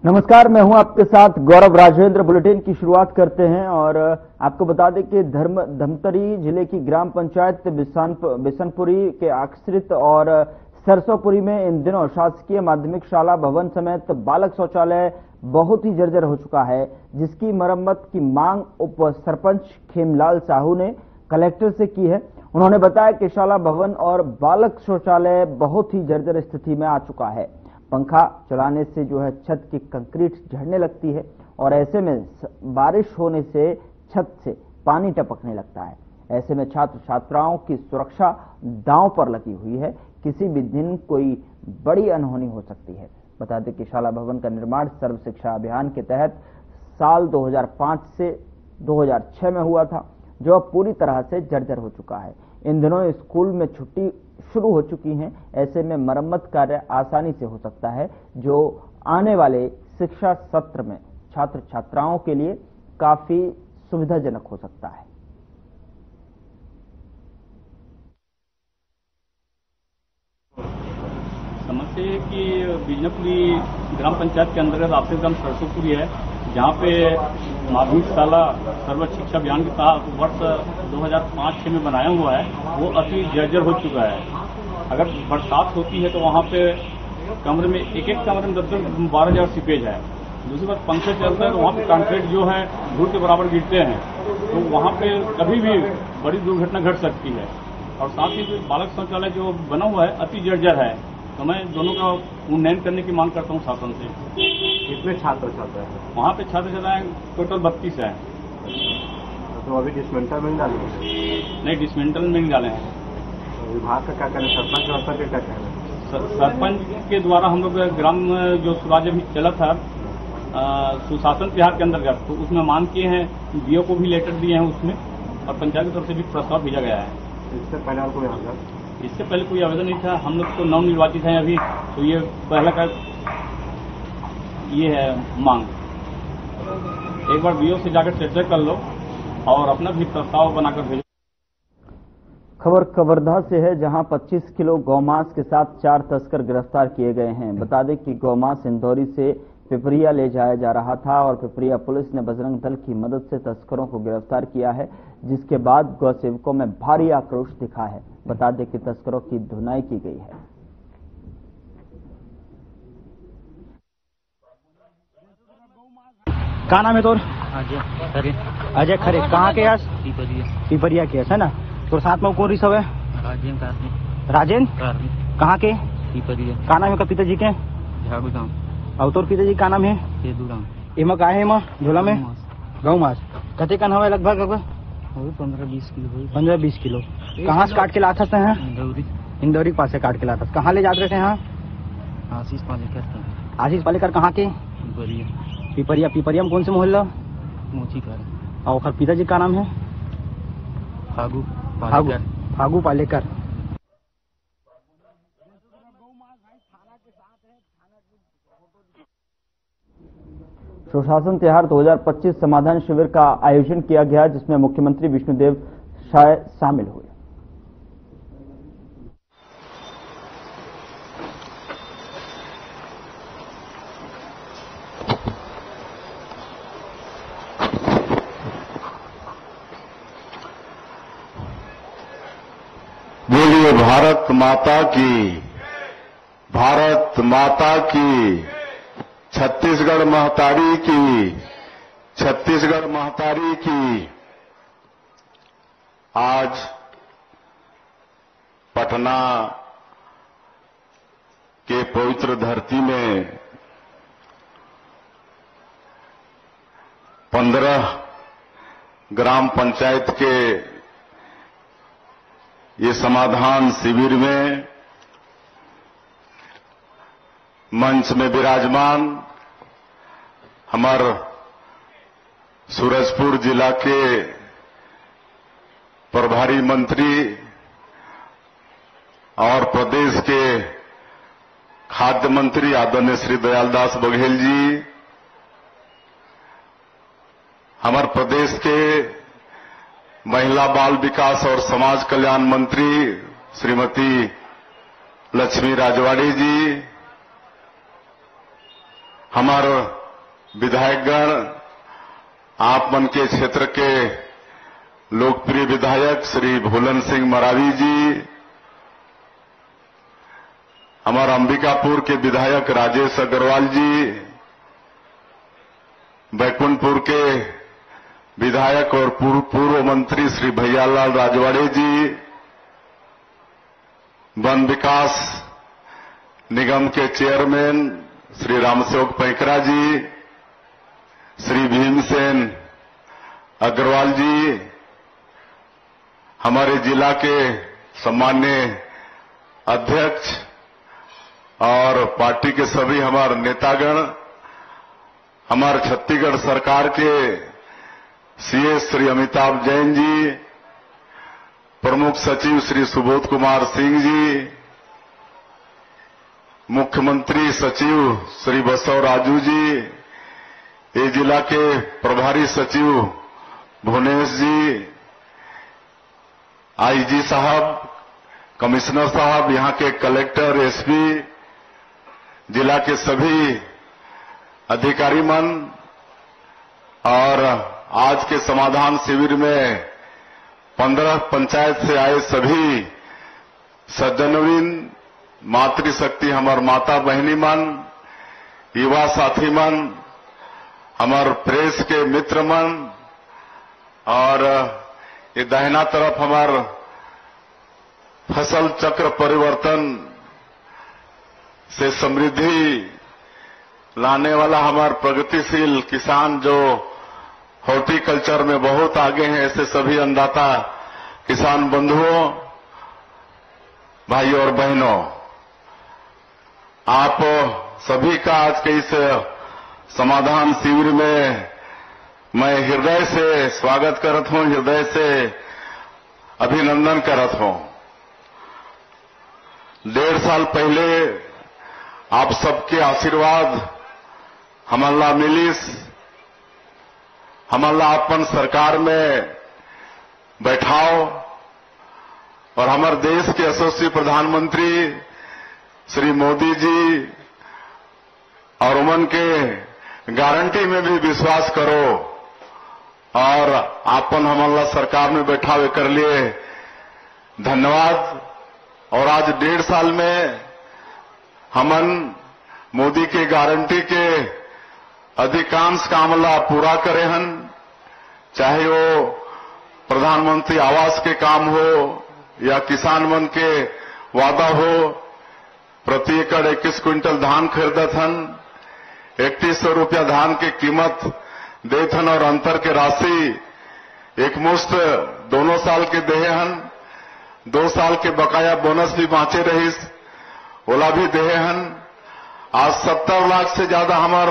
नमस्कार, मैं हूं आपके साथ गौरव राजेंद्र। बुलेटिन की शुरुआत करते हैं और आपको बता दें कि धमतरी जिले की ग्राम पंचायत बिशनपुरी के आश्रित और सरसोपुरी में इन दिनों शासकीय माध्यमिक शाला भवन समेत बालक शौचालय बहुत ही जर्जर हो चुका है, जिसकी मरम्मत की मांग उप सरपंच खेमलाल साहू ने कलेक्टर से की है। उन्होंने बताया कि शाला भवन और बालक शौचालय बहुत ही जर्जर स्थिति में आ चुका है। पंखा चलाने से जो है छत की कंक्रीट झड़ने लगती है और ऐसे में बारिश होने से छत से पानी टपकने लगता है। ऐसे में छात्र छात्राओं की सुरक्षा दांव पर लगी हुई है। किसी भी दिन कोई बड़ी अनहोनी हो सकती है। बता दें कि शाला भवन का निर्माण सर्व शिक्षा अभियान के तहत साल 2005 से 2006 में हुआ था, जो अब पूरी तरह से जर्जर हो चुका है। इन दिनों स्कूल में छुट्टी शुरू हो चुकी हैं। ऐसे में मरम्मत कार्य आसानी से हो सकता है, जो आने वाले शिक्षा सत्र में छात्र छात्राओं के लिए काफी सुविधाजनक हो सकता है। समस्या है कि बिजनपुरी ग्राम पंचायत के अंतर्गत आपसे ग्राम सरसोपुरी है, जहाँ पे माध्यमिक शाला सर्व शिक्षा अभियान के तहत वर्ष 2005-6 में बनाया हुआ है, वो अति जर्जर हो चुका है। अगर बरसात होती है तो वहाँ पे कमरे में एक कमरे में 10-12 सीपेज है। दूसरी बात, पंखे चलते हैं तो वहाँ पे कंक्रीट जो है धूल के बराबर गिरते हैं, तो वहाँ पे कभी भी बड़ी दुर्घटना घट सकती है। और साथ ही बालक शौचालय जो बना हुआ है अति जर्जर है, तो मैं दोनों का उन्नयन करने की मांग करता हूँ शासन से। कितने छात्र छात्रा है? वहाँ पे छात्र छात्राएं टोटल 32 है। तो अभी डिसमेंटल में नहीं डाले? नहीं, डिसमेंटल में नहीं डाले हैं। तो विभाग का क्या कहना है, सरपंच स्तर के क्या कहना है? सरपंच के द्वारा हम लोग ग्राम जो स्वराज अभी चला था सुशासन तिहार के अंतर्गत, तो उसमें मांग किए हैं, डीओ को भी लेटर दिए हैं उसमें, और पंचायत की तरफ से भी प्रस्ताव भेजा गया है। इससे पहले और कोई आवेदन? इससे पहले कोई आवेदन नहीं था। हम लोग तो नव निर्वाचित हैं अभी, तो ये पहला का ये है मांग। एक बार डीओ से जाकर चर्चा कर लो और अपना भी प्रस्ताव बनाकर भेजो। खबर कवर्धा से है, जहां 25 किलो गौमांस के साथ 4 तस्कर गिरफ्तार किए गए हैं। बता दें कि गौमांस इंदौरी से पिपरिया ले जाया जा रहा था और पिपरिया पुलिस ने बजरंग दल की मदद से तस्करों को गिरफ्तार किया है, जिसके बाद गौ सेवकों में भारी आक्रोश दिखा है। बता दें कि तस्करों की धुनाई की गई है। क्या नाम है तोर? अजय खरे। कहाँ के यास? पिपरिया के है ना। तो साथ में कौन रिसव है? राजेंद्र। कहाँ के? पिपरिया। का नाम है का पिताजी के? झाड़ूधाम। और तोर पिताजी का नाम है? केदूराम। इमा का है इमा झोला में? गौ मास। कते कन हवा लगभग 15-20 किलो। 15-20 किलो। कहाँ से काट के लाता हैं? इंदौरी के पास से काट के लाता। कहाँ ले जाते थे यहाँ? आशीष पालेकर। आशीष पालेकर कहाँ के? पिपरिया। पिपरिया में कौन से मोहल्ला? मोची कर। और पिताजी का नाम है? फागू पालेकर। सुशासन तिहार 2025 समाधान शिविर का आयोजन किया गया, जिसमें मुख्यमंत्री विष्णुदेव साय शामिल हुए। बोलिए भारत माता की, भारत माता की, छत्तीसगढ़ महतारी की, छत्तीसगढ़ महतारी की। आज पटना के पवित्र धरती में 15 ग्राम पंचायत के ये समाधान शिविर में मंच में विराजमान हमार सूरजपुर जिला के प्रभारी मंत्री और प्रदेश के खाद्य मंत्री आदरणीय श्री दयालदास बघेल जी, हमारे प्रदेश के महिला बाल विकास और समाज कल्याण मंत्री श्रीमती लक्ष्मी राजवाड़ी जी, हमारे विधायकगण, आप मन के क्षेत्र के लोकप्रिय विधायक श्री भोलन सिंह मरावी जी, हमारा अंबिकापुर के विधायक राजेश अग्रवाल जी, बैकुंठपुर के विधायक और पूर्व मंत्री श्री भैयालाल राजवाड़े जी, वन विकास निगम के चेयरमैन श्री रामसेवक पैकरा जी, श्री भीमसेन अग्रवाल जी, हमारे जिला के सम्मान्य अध्यक्ष और पार्टी के सभी हमारे नेतागण, हमारे छत्तीसगढ़ सरकार के सीएस श्री अमिताभ जैन जी, प्रमुख सचिव श्री सुबोध कुमार सिंह जी, मुख्यमंत्री सचिव श्री बसव राजू जी, ये जिला के प्रभारी सचिव भुवनेश जी, आईजी साहब, कमिश्नर साहब, यहां के कलेक्टर, एसपी, जिला के सभी अधिकारी मन और आज के समाधान शिविर में 15 पंचायत से आए सभी सज्जनवीन, मातृशक्ति, हमार माता बहनी मन, युवा साथी मन, हमार प्रेस के मित्र मन और ये दाहिना तरफ हमार फसल चक्र परिवर्तन से समृद्धि लाने वाला हमार प्रगतिशील किसान जो हॉर्टिकल्चर में बहुत आगे हैं, ऐसे सभी अन्नदाता किसान बंधुओं, भाइयों और बहनों, आप सभी का आज के इस समाधान शिविर में मैं हृदय से स्वागत करत हूं, हृदय से अभिनंदन करत हूं। 1.5 साल पहले आप सबके आशीर्वाद हमला मिलिस, हमला अपन सरकार में बैठाओ और हमारे देश के यशस्वी प्रधानमंत्री श्री मोदी जी और उमन के गारंटी में भी विश्वास करो और आपन हमला सरकार में बैठावे कर लिए धन्यवाद। और आज 1.5 साल में हमन मोदी के गारंटी के अधिकांश कामला पूरा करे हन, चाहे वो प्रधानमंत्री आवास के काम हो या किसान मन के वादा हो। प्रति एकड़ 21 क्विंटल धान खरीदत हन, 3100 रुपया धान की कीमत देत हन और अंतर के राशि एक मुश्त दोनों साल के देहे हन। 2 साल के बकाया बोनस भी बाँचे रहीस, ओला भी देहे हन। आज 70 लाख से ज्यादा हमार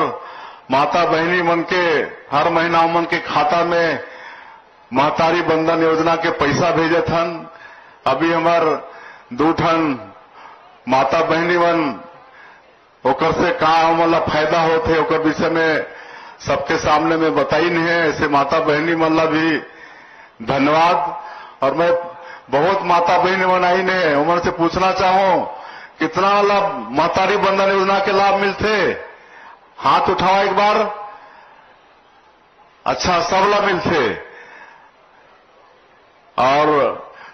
माता बहनी मन के हर महीना उमन के खाता में महतारी बंधन योजना के पैसा भेजत हन। अभी हमार 2 ठन माता बहनी मन ओकर से का मतलब फायदा होते ओकर विषय में सबके सामने में बताई नहीं है। ऐसे माता बहनी मन ला भी धन्यवाद। और मैं बहुत माता बहनी मन आई ने उमन से पूछना चाहूं कितना लाभ महतारी बंधन योजना के लाभ मिलते, हाथ उठाओ एक बार। अच्छा, सब लाभ मिलते। और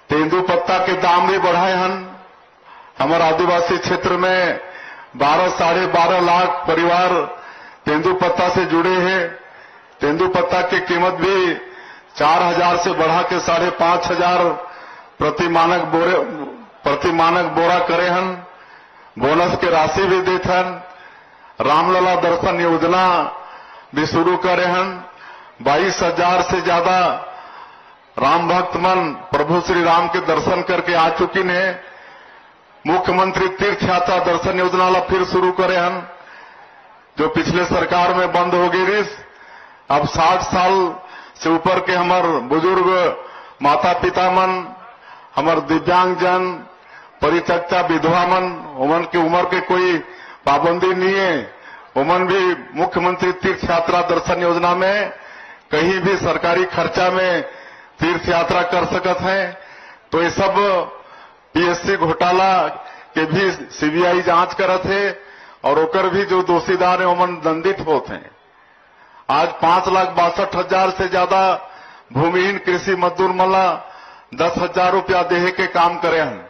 तेंदू पत्ता के दाम भी बढ़ाए हन। हमारे आदिवासी क्षेत्र में 12 12.5 लाख परिवार तेंदू पत्ता से जुड़े हैं। तेंदू पत्ता की कीमत भी 4000 से बढ़ा के 5,500 प्रति मानक बोरा करे हन। बोनस के राशि भी देते हन। रामलला दर्शन योजना भी शुरू करे हन। 22,000 से ज्यादा राम भक्त मन प्रभु श्री राम के दर्शन करके आ चुकी ने। मुख्यमंत्री तीर्थ यात्रा दर्शन योजना ला फिर शुरू करे हन, जो पिछले सरकार में बंद हो गई रही। अब 60 साल से ऊपर के हमार बुजुर्ग माता पिता मन, हमार दिव्यांग जन, परित्यक्ता विधवा मन, उमन की उम्र के कोई पाबंदी नहीं है। उमन भी मुख्यमंत्री तीर्थ यात्रा दर्शन योजना में कहीं भी सरकारी खर्चा में तीर्थ यात्रा कर सकत हैं। तो ये सब पीएससी घोटाला के भी सीबीआई जांच करत है और ओकर भी जो दोषीदार है ओमन दंडित होते हैं। आज 5,62,000 से ज्यादा भूमिहीन कृषि मजदूर मला 10,000 रुपया देहे के काम करे हैं।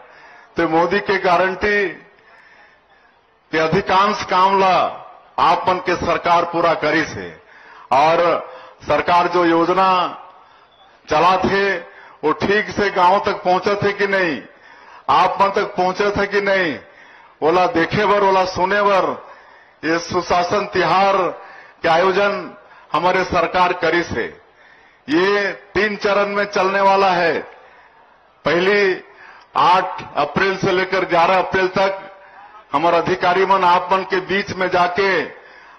तो मोदी के गारंटी के अधिकांश काम ला आप मन के सरकार पूरा करी से, और सरकार जो योजना चला थे वो ठीक से गांव तक पहुंचे थे कि नहीं, आप मन तक पहुंचे थे कि नहीं, ओला देखे बर, ओला सुने बर ये सुशासन तिहार के आयोजन हमारे सरकार करी से। ये 3 चरण में चलने वाला है। पहली 8 अप्रैल से लेकर 11 अप्रैल तक हमारे अधिकारी मन आप मन के बीच में जाके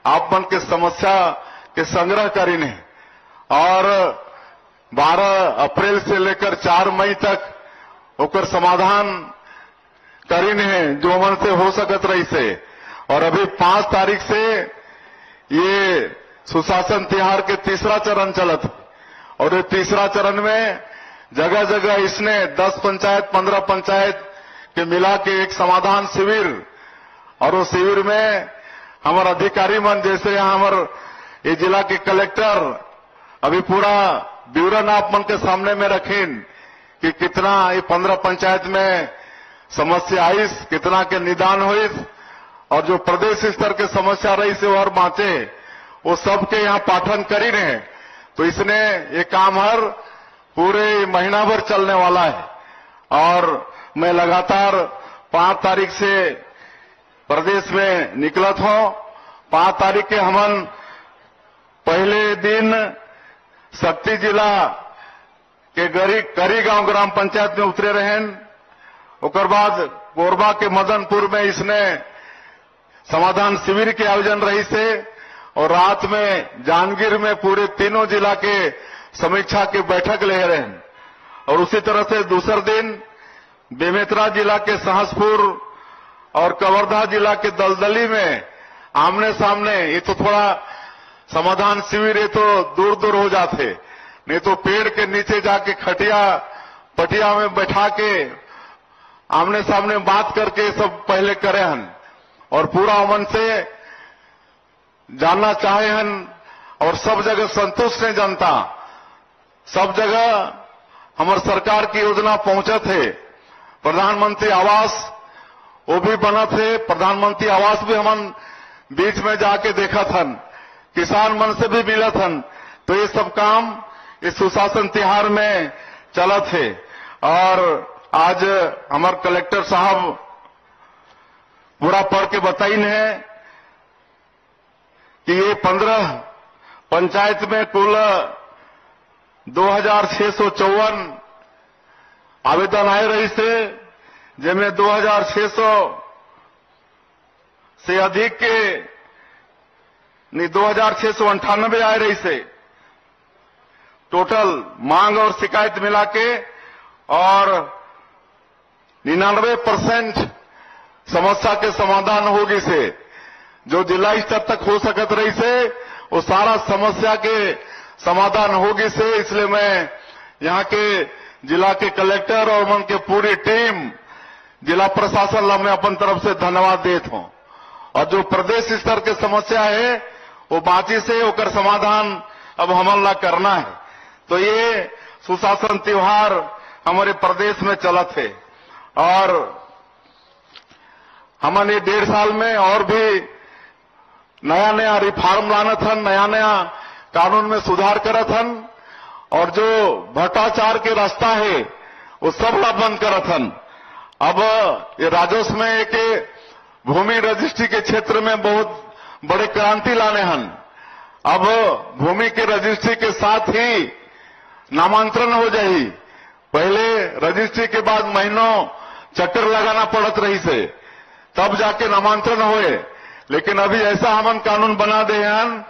आप मन के समस्या के संग्रह करीने, और 12 अप्रैल से लेकर 4 मई तक ओकर समाधान करीने हैं जो मन से हो सकत रही से। और अभी 5 तारीख से ये सुशासन तिहार के तीसरा चरण चलत, और ये तीसरा चरण में जगह जगह इसने 10 पंचायत 15 पंचायत के मिला के एक समाधान शिविर, और वो शिविर में हमारे अधिकारी मन, जैसे यहाँ हमारे ये जिला के कलेक्टर अभी पूरा विवरण आप मन के सामने में रखें कि कितना ये 15 पंचायत में समस्या आई, कितना के निदान हुई, और जो प्रदेश स्तर के समस्या रही से और बाँचे वो सबके यहाँ पाठन करी रहे। तो इसने ये काम हर पूरे महीना भर चलने वाला है, और मैं लगातार 5 तारीख से प्रदेश में निकलत हूं। 5 तारीख के हमन पहले दिन शक्ति जिला के करी गांव ग्राम पंचायत में उतरे रहें। ओकर बाद कोरबा के मदनपुर में इसने समाधान शिविर के आयोजन रही से, और रात में जांजगीर में पूरे तीनों जिला के समीक्षा की बैठक ले रहे हैं। और उसी तरह से दूसरे दिन बेमेतरा जिला के सहसपुर और कवर्धा जिला के दलदली में आमने सामने, ये तो थोड़ा समाधान शिविर ये तो दूर दूर हो जाते, नहीं तो पेड़ के नीचे जाके खटिया पटिया में बैठा के आमने सामने बात करके सब पहले करे हन, और पूरा मन से जानना चाहे हन, और सब जगह संतुष्ट है जनता। सब जगह हमारे सरकार की योजना पहुंचे थे। प्रधानमंत्री आवास वो भी बना थे, प्रधानमंत्री आवास भी हम बीच में जाके देखा थन, किसान मन से भी मिला थन। तो ये सब काम इस सुशासन तिहार में चला थे। और आज हमारे कलेक्टर साहब पूरा पढ़ के बताइन है कि ये 15 पंचायत में कुल 2654 आवेदन आए रही से, जिनमें 2600 से अधिक के 2698 आए रही से टोटल मांग और शिकायत मिला के, और 99% समस्या के समाधान होगी से, जो जिला स्तर तक हो सकत रही से वो सारा समस्या के समाधान होगी से। इसलिए मैं यहाँ के जिला के कलेक्टर और उनके पूरी टीम जिला प्रशासन ला मैं अपन तरफ से धन्यवाद देता हूँ। और जो प्रदेश स्तर के समस्या है वो बाकी से होकर समाधान अब हमन ला करना है। तो ये सुशासन त्योहार हमारे प्रदेश में चलत है, और हमन ये 1.5 साल में और भी नया नया रिफॉर्म लाना था, नया नया कानून में सुधार करत हन, और जो भ्रष्टाचार के रास्ता है वो सब ला बंद करत हन। अब ये राजस्व में एक भूमि रजिस्ट्री के क्षेत्र में बहुत बड़े क्रांति लाने हन। अब भूमि के रजिस्ट्री के साथ ही नामांतरण हो जाही। पहले रजिस्ट्री के बाद महीनों चक्कर लगाना पड़त रही से, तब जाके नामांतरण होए। लेकिन अभी ऐसा हमन कानून बना दे हैं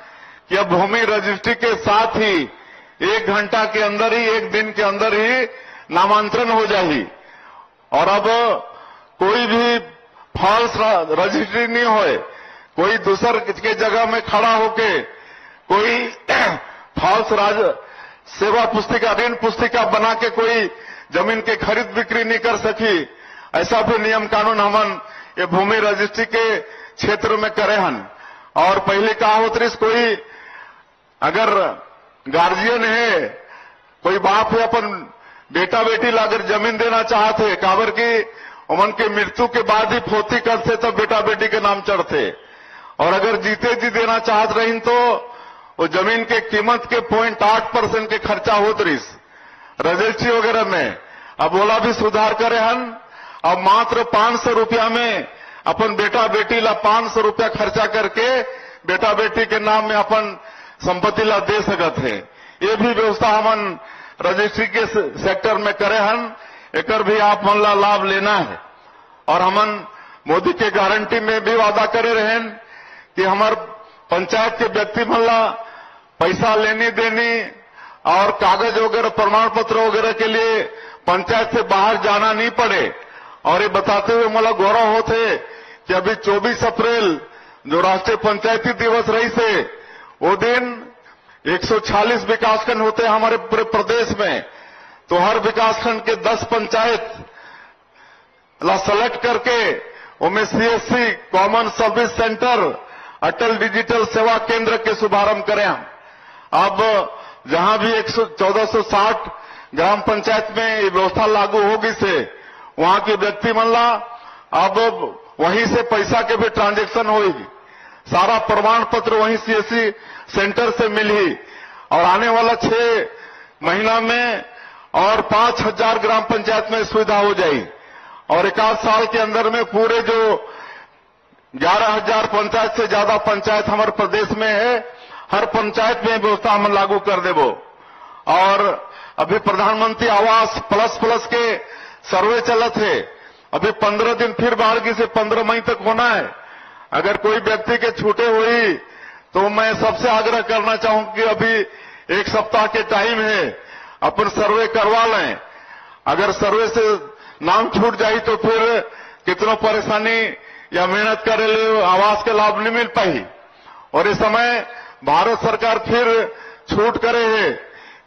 कि अब भूमि रजिस्ट्री के साथ ही 1 घंटा के अंदर ही, 1 दिन के अंदर ही नामांतरण हो जाही। और अब कोई भी फॉल्स रजिस्ट्री नहीं होए, कोई दूसर के जगह में खड़ा होके कोई फॉल्स सेवा पुस्तिका, ऋण पुस्तिका बना के कोई जमीन के खरीद बिक्री नहीं कर सकी। ऐसा भी नियम कानून हमन ये भूमि रजिस्ट्री के क्षेत्र में करे हन। और पहले का होत रही, कोई अगर गार्जियन है, कोई बाप है, अपन बेटा बेटी ला अगर जमीन देना चाहते, काबर की उमन के मृत्यु के बाद ही फोती करते तब बेटा बेटी के नाम चढ़ते। और अगर जीते जी देना चाहत रही तो वो जमीन के कीमत के 0.8% के खर्चा होत रही रजिस्ट्री वगैरह में। अब बोला भी सुधार करे हन, अब मात्र 500 रुपया में अपन बेटा बेटी ला 500 रुपया खर्चा करके बेटा बेटी के नाम में अपन संपत्ति ला दे सकत है। ये भी व्यवस्था हमन रजिस्ट्री के सेक्टर में करे हन, एकर भी आप मन ला लाभ लेना है। और हमन मोदी के गारंटी में भी वादा करे रहें कि हमार पंचायत के व्यक्ति मन ला पैसा लेनी देनी और कागज वगैरह प्रमाण पत्र वगैरह के लिए पंचायत से बाहर जाना नहीं पड़े। और ये बताते हुए मला गौरव होते कि अभी 24 अप्रैल जो राष्ट्रीय पंचायती दिवस रही से, वो दिन 146 विकासखंड होते हैं हमारे पूरे प्रदेश में। तो हर विकासखंड के 10 पंचायत ला सेलेक्ट करके उनमें सीएससी कॉमन सर्विस सेंटर अटल डिजिटल सेवा केंद्र के शुभारंभ करें। अब जहां भी 1460 ग्राम पंचायत में ये व्यवस्था लागू होगी से वहां के व्यक्ति मन ला अब वहीं से पैसा के भी ट्रांजैक्शन होगी, सारा प्रमाण पत्र वहीं सीएससी सेंटर से मिली। और आने वाला 6 महीना में और 5000 ग्राम पंचायत में सुविधा हो जाएगी। और 1 साल के अंदर में पूरे जो 11,000 पंचायत से ज्यादा पंचायत हमारे प्रदेश में है, हर पंचायत में व्यवस्था हम लागू कर देबो। और अभी प्रधानमंत्री आवास प्लस के सर्वे चलत है, अभी 15 दिन फिर बारगी से 15 मई तक होना है। अगर कोई व्यक्ति के छूटे हुई तो मैं सबसे आग्रह करना चाहूंगा कि अभी 1 सप्ताह के टाइम है, अपन सर्वे करवा लें। अगर सर्वे से नाम छूट जाए तो फिर कितना परेशानी या मेहनत करे ले आवास के लाभ नहीं मिल पाई। और इस समय भारत सरकार फिर छूट करे है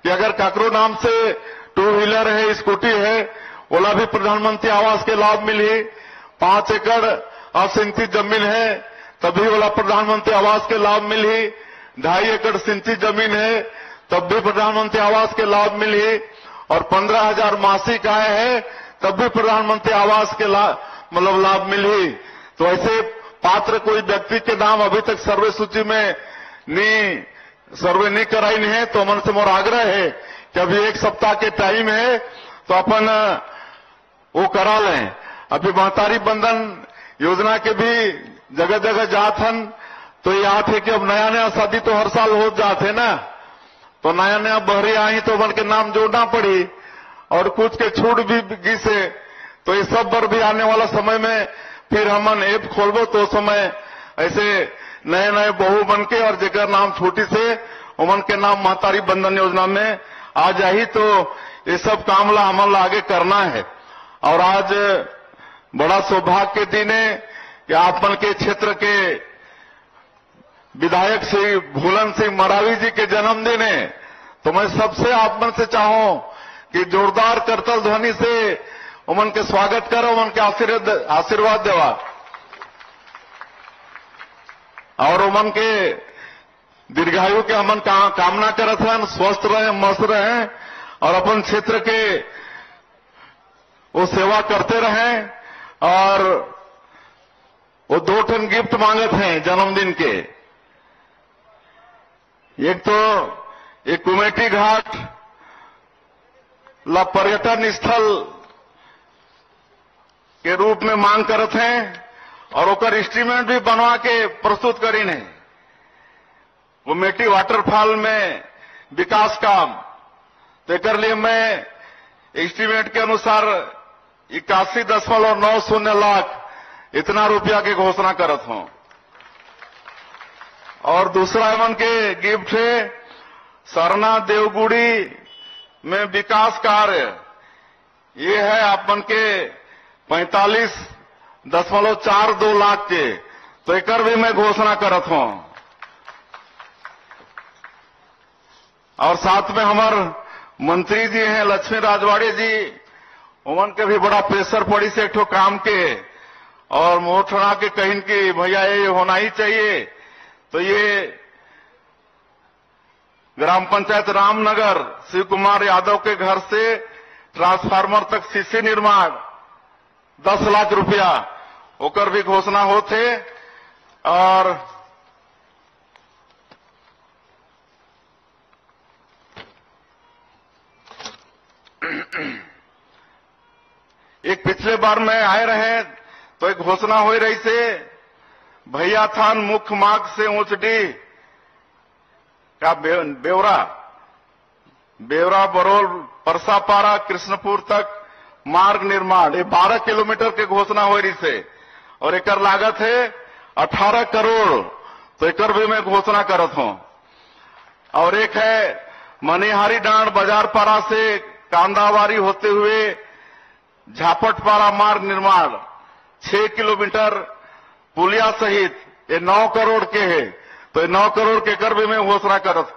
कि अगर काकरो नाम से 2 व्हीलर है, स्कूटी है, ओला भी प्रधानमंत्री आवास के लाभ मिली। 5 एकड़ असिंचित जमीन है तभी वाला प्रधानमंत्री आवास के लाभ मिली। 2.5 एकड़ सिंचित जमीन है तब भी प्रधानमंत्री आवास के लाभ मिली। और 15,000 मासिक आय है तब भी प्रधानमंत्री आवास के लाभ मिली। तो ऐसे पात्र कोई व्यक्ति के नाम अभी तक सर्वे सूची में सर्वे नहीं कराई नहीं है, तो मन से मोर आग्रह है कि अभी 1 सप्ताह के टाइम है तो अपन वो करा लें। अभी महतारी बंधन योजना के भी जगह जगह जात हन, तो याद है कि अब नया शादी तो हर साल हो जाते ना, तो नया बहरी आई तो मन के नाम जोड़ना पड़ी और कुछ के छूट भी गिसे। तो ये सब पर भी आने वाला समय में फिर हमन ऐप खोलबो तो समय ऐसे नए बहू बन के और जेकर नाम छोटी से उमन के नाम महतारी बंधन योजना में आ जाही। तो ये सब काम ला हमन ला आगे करना है। और आज बड़ा सौभाग्य के दिन है कि आपन के क्षेत्र के विधायक श्री भूलन सिंह मरावी जी के जन्मदिन है। तो मैं सबसे आप मन से चाहूं कि जोरदार करतल ध्वनि से उमन के स्वागत करो, उमन के आशीर्वाद देवा और उमन के दीर्घायु के हमन कामना करत हन, स्वस्थ रहे, मस्त रहे और अपन क्षेत्र के वो सेवा करते रहें। और वो 2 टन गिफ्ट मांगत हैं जन्मदिन के। एक तो एक कुमेटी घाट ला पर्यटन स्थल के रूप में मांग करत हैं और ओकर इंस्ट्रूमेंट भी बनवा के प्रस्तुत करीन है। वो मेटी वाटरफॉल में विकास काम, तो एक लिए मैं एस्टीमेट के अनुसार 81.90 लाख इतना रुपया की घोषणा करत हूं। और दूसरा मन के गिफ्ट है सरना देवगुड़ी में विकास कार्य, ये है आपन के 45.42 लाख के, तो एक भी मैं घोषणा करत हूं। और साथ में हमारे मंत्री जी हैं लक्ष्मी राजवाड़े जी, उमन के भी बड़ा प्रेशर पड़ी से एक ठो काम के, और मोह ठड़ा के कहीं कि भैया ये होना ही चाहिए। तो ये ग्राम पंचायत रामनगर शिव कुमार यादव के घर से ट्रांसफार्मर तक सीसी निर्माण 10 लाख रुपया ओकर भी घोषणा होते। और एक पिछले बार में आए रहे तो एक घोषणा हो रही से भैया थान मुख्य मार्ग से ऊंचडी का बेवरा बरोल परसापारा कृष्णपुर तक मार्ग निर्माण ये 12 किलोमीटर के घोषणा हो रही से और एक लागत है 18 करोड़। तो एक भी मैं घोषणा करत हूं। और एक है मनिहारी डांड बाजारपारा से कांदावारी होते हुए झापटपारा मार्ग निर्माण 6 किलोमीटर पुलिया सहित ये 9 करोड़ के है। तो 9 करोड़ के कर भी मैं घोषणा करत।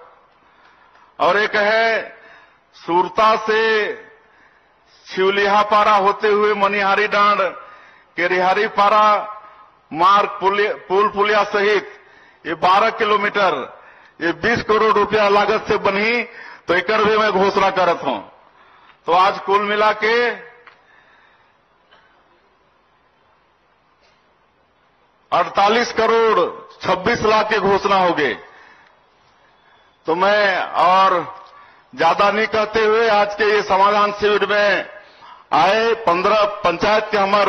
और एक है सुरता से शिवलिहापारा होते हुए मनिहारी डांड के रिहारी पारा मार्ग पुल पुलिया सहित ये 12 किलोमीटर ये 20 करोड़ रुपया लागत से बनी। तो एक भी मैं घोषणा करत हूं। तो आज कुल मिला के 48 करोड़ 26 लाख की घोषणा हो गई। तो मैं और ज्यादा नहीं कहते हुए आज के ये समाधान शिविर में आए 15 पंचायत के हमार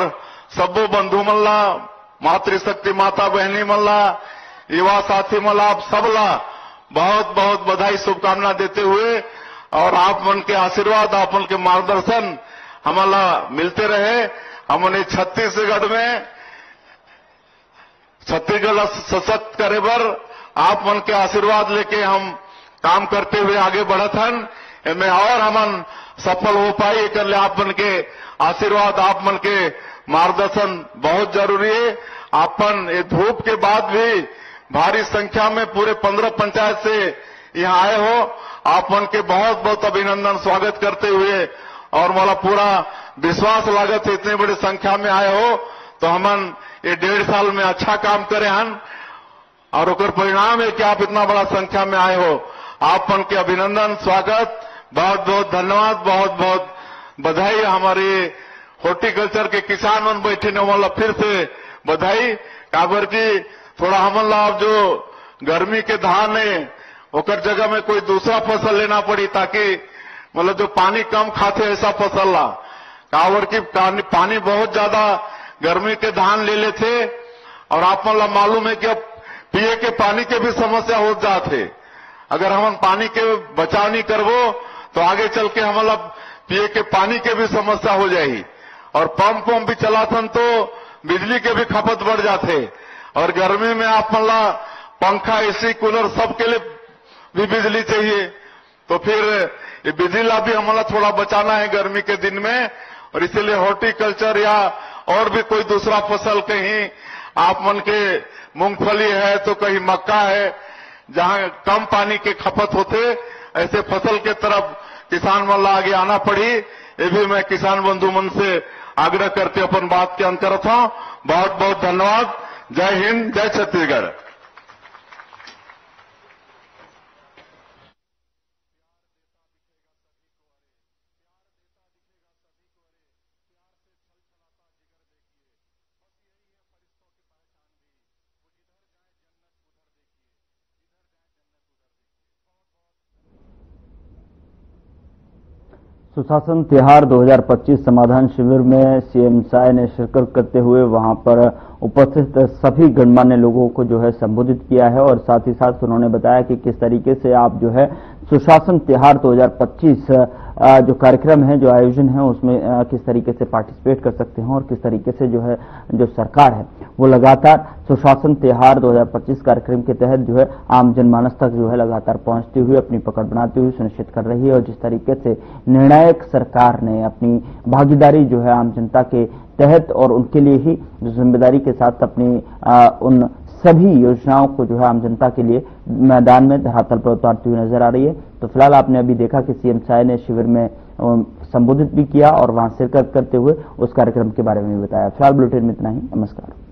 सबो बंधु मल्ला मातृशक्ति माता बहनी मल्ला युवा साथी मल्ला आप सबला बहुत बहुत बधाई शुभकामना देते हुए और आप मन के आशीर्वाद आप मन के मार्गदर्शन हमारा मिलते रहे। हमने छत्तीसगढ़ सशक्त करे बर आप मन के आशीर्वाद लेके हम काम करते हुए आगे बढ़त हन। में और हमन सफल हो पाई कर ले आप मन के आशीर्वाद आप मन के मार्गदर्शन बहुत जरूरी है। आपन ये धूप के बाद भी भारी संख्या में पूरे 15 पंचायत से यहाँ आए हो। आप मन के बहुत बहुत अभिनंदन स्वागत करते हुए और मला पूरा विश्वास लागत है इतनी बड़ी संख्या में आए हो तो हमन ये 1.5 साल में अच्छा काम करे हन और ओकर परिणाम है कि आप इतना बड़ा संख्या में आए हो। आप मन के अभिनंदन स्वागत बहुत बहुत धन्यवाद बहुत बहुत बधाई। हमारे हॉर्टिकल्चर के किसान मन बैठे ने वाला फिर से बधाई काबर की थोड़ा हमन ला जो गर्मी के धान है ओकर जगह में कोई दूसरा फसल लेना पड़ी ताकि मतलब जो पानी कम खाते ऐसा फसल ला काबर की पानी बहुत ज्यादा गर्मी के धान ले लेते और आप मन ला मालूम है कि अब पिए के पानी के भी समस्या हो जाते। अगर हम पानी के बचाव नहीं करबो तो आगे चल के हमारा पिए के पानी के भी समस्या हो जाएगी और पंप भी चलाथन तो बिजली के भी खपत बढ़ जाते और गर्मी में आप मन ला पंखा एसी कूलर सबके लिए भी बिजली चाहिए। तो फिर ये बिजली ला भी हमारा थोड़ा बचाना है गर्मी के दिन में और इसीलिए हॉर्टिकल्चर या और भी कोई दूसरा फसल कहीं आप मन के मूंगफली है तो कहीं मक्का है जहां कम पानी के खपत होते ऐसे फसल के तरफ किसान मन ला आगे आना पड़ी। ये भी मैं किसान बंधु मन से आग्रह करके अपन बात के अंत करता हूं। बहुत बहुत धन्यवाद। जय हिंद जय छत्तीसगढ़। सुशासन तिहार 2025 समाधान शिविर में सीएम साय ने शिरकत करते हुए वहां पर उपस्थित सभी गणमान्य लोगों को जो है संबोधित किया है और साथ ही साथ उन्होंने बताया कि किस तरीके से आप जो है सुशासन तिहार 2025 जो कार्यक्रम है जो आयोजन है उसमें किस तरीके से पार्टिसिपेट कर सकते हैं और किस तरीके से जो है जो सरकार है वो लगातार सुशासन तिहार 2025 कार्यक्रम के तहत जो है आम जनमानस तक जो है लगातार पहुंचती हुई अपनी पकड़ बनाती हुई सुनिश्चित कर रही है और जिस तरीके से निर्णायक सरकार ने अपनी भागीदारी जो है आम जनता के तहत और उनके लिए ही जो जिम्मेदारी के साथ अपनी उन सभी योजनाओं को जो है आम जनता के लिए मैदान में धरातल पर उतारती हुई नजर आ रही है। तो फिलहाल आपने अभी देखा कि सीएम साय ने शिविर में संबोधित भी किया और वहां शिरकत करते हुए उस कार्यक्रम के बारे में भी बताया। फिलहाल बुलेटिन में इतना ही। नमस्कार।